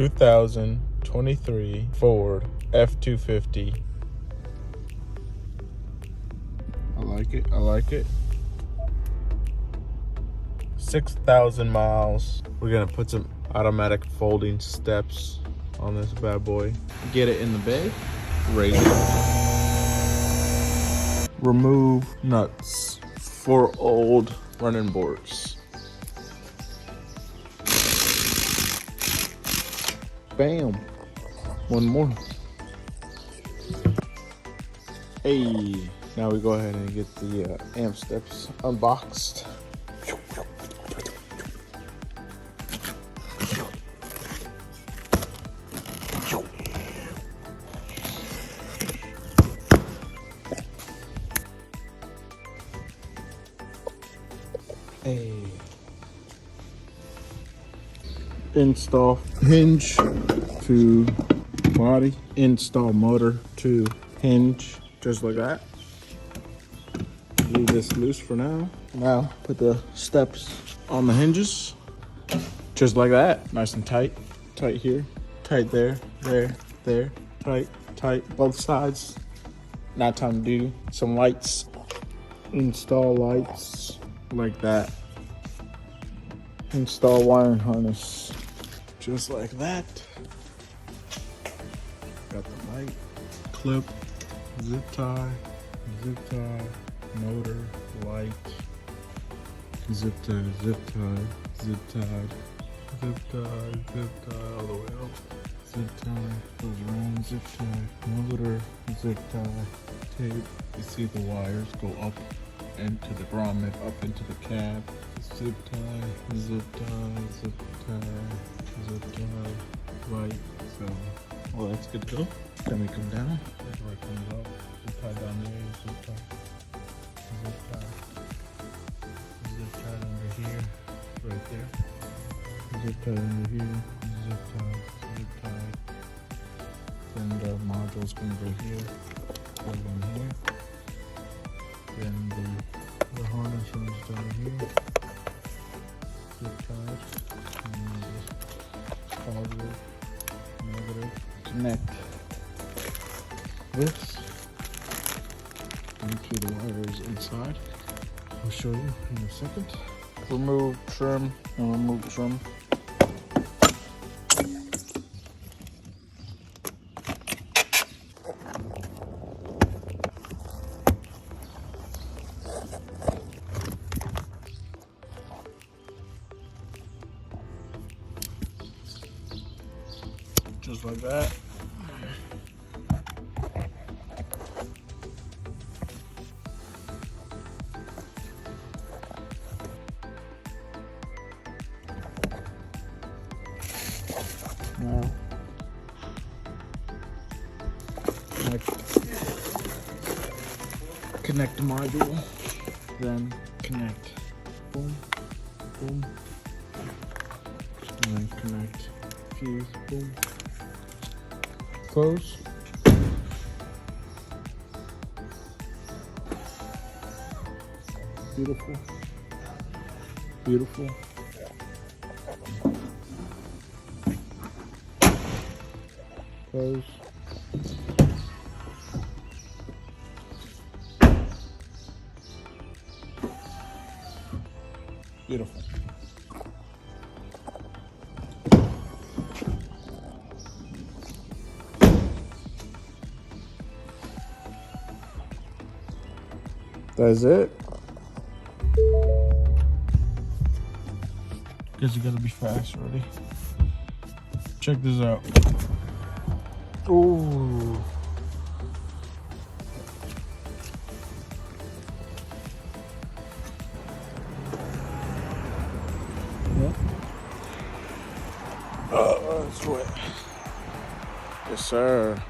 2023 Ford F250. I like it. 6,000 miles. We're gonna put some automatic folding steps on this bad boy. Get it in the bay, raise it. Remove nuts for old running boards. Bam. One more. Hey, now we go ahead and get the amp steps unboxed. Hey. Install hinge to body, install motor to hinge, just like that. Leave this loose for now. Now put the steps on the hinges, just like that. Nice and tight. Tight here, tight there, there, tight, both sides. Now time to do some lights. Install lights like that. Install wiring harness, just like that. Got the light, clip, zip tie, motor, light, zip tie, all the way up. Zip tie, goes around, zip tie, motor, zip tie, tape. You see the wires go up into the grommet, up into the cab. Zip tie, right. So, well, that's good to go. Then we come down. That's where it comes up. Zip tie down there. Zip tie under here. Right there. Zip tie under here. Zip tie. Then the module's gonna go here. Go down here. Then the harness goes down here. Zip ties. And just positive, negative. Connect this into the wires inside. I'll show you in a second. Remove trim and remove trim. Just like that. Now, connect the module, then connect, boom, boom, and then connect, fuse, boom. Close. Beautiful. Beautiful. Close. Beautiful. That's it. Guess you gotta be fast already. Check this out. Ooh. Yep. Oh, it's wet. Yes, sir.